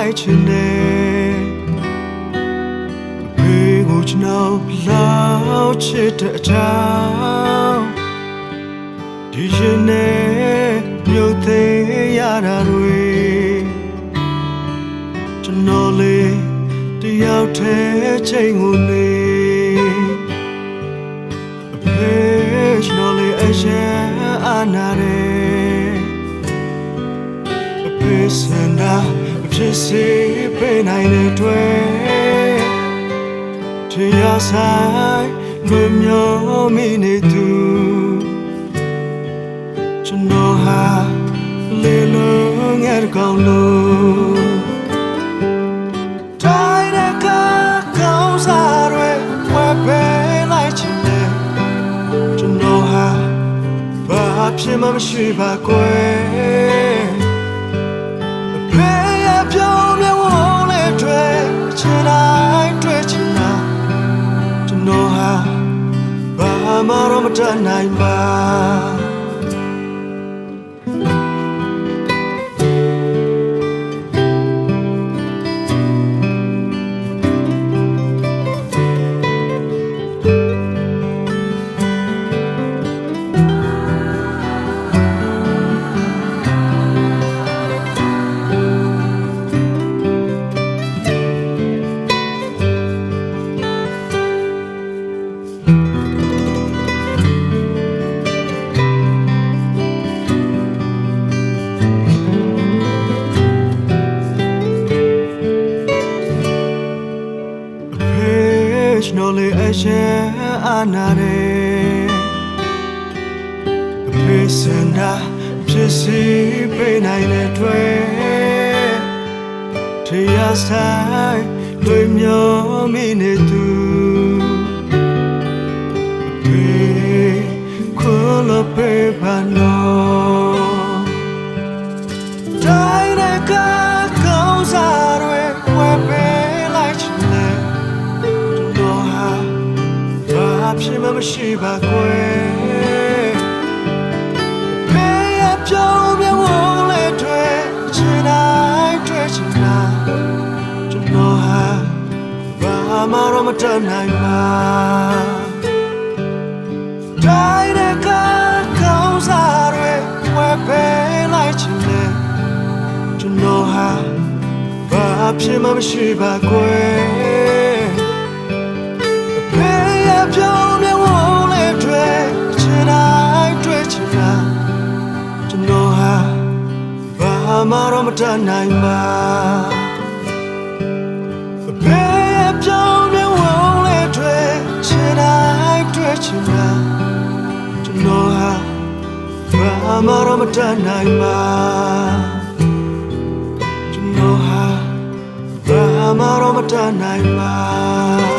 လိုက်ချင်တယ်ဘေးကိုကျွန်တော်လောက်ချစ်တဲ့အကြောင်းဒီရင်နဲ့မြုပ်သေးရတာတွေကျွန်တော်လေးတယောက်တည်းချိန်ကိုနေအဖေကျွန်တော်လေးအရင်အာနာတယ်အဖေစံတာမဖြစ်စေပေးနိုင်တဲ့တွေ့တရားဆိုင်လွယ်မျောမိနေသူကျွန်တော်ဟာလေလုံးငယ်ကောင်းလို့တိုင်းတဲ့ကောင်းစားတွေဝယ်ပေးလိုက်ချင်တယ်ကျွန်တော်ဟာဘာဖြစ်မှမရှိပါကွယ်အဖေရပြောင်းမြဝလေးတွေချင်တိုင်းတွေ့ချင်တာကျွန်တော်ဟာဘာမှတော့မတတ်နိုင်ပါကျွန်တော်လေးအရင်အာနာတယ်အဖေစံတာဖြစ်စီပေးနိုင်တဲ့တွေ့တရားဆိုင်လွယ်မျောမိနေသူအဖေခွလို့ပေးပါနော်တိုင်းတဲ့ကောင်းစားတွေဝယ်ပေးလိုက်ချင်တယ်ဖြစ်မှမရှိပါကွယ်ဖေးရပြောင်းမြဝလေးတွေချင်တိုင်းတွေ့ချင်တာကျွန်တော်ဟာဘာမှတော့မတတ်နိုင်ပါတိုင်းတဲ့ကောင်းစားတွေဝယ်ပေးလိုက်ချင်တယ်ကျွန်တော်ဟာဘာဖြစ်မှမရှိပါကွယ်ပြောင်းမြဝလေးတွေချင်တိုင်းတွေ့ချင်တာကျွန်တော်ဟာဘာမှတော့မတတ်နိုင်ပါဘေးပြောင်းမြဝလေးတွေချင်တိုင်းတွေ့ချင်တာကျွန်တော်ဟာဘာမှတော့မတတ်နိုင်ပါကျွန်တော်ဟာဘာမှတော့မတတ်နိုင်ပါ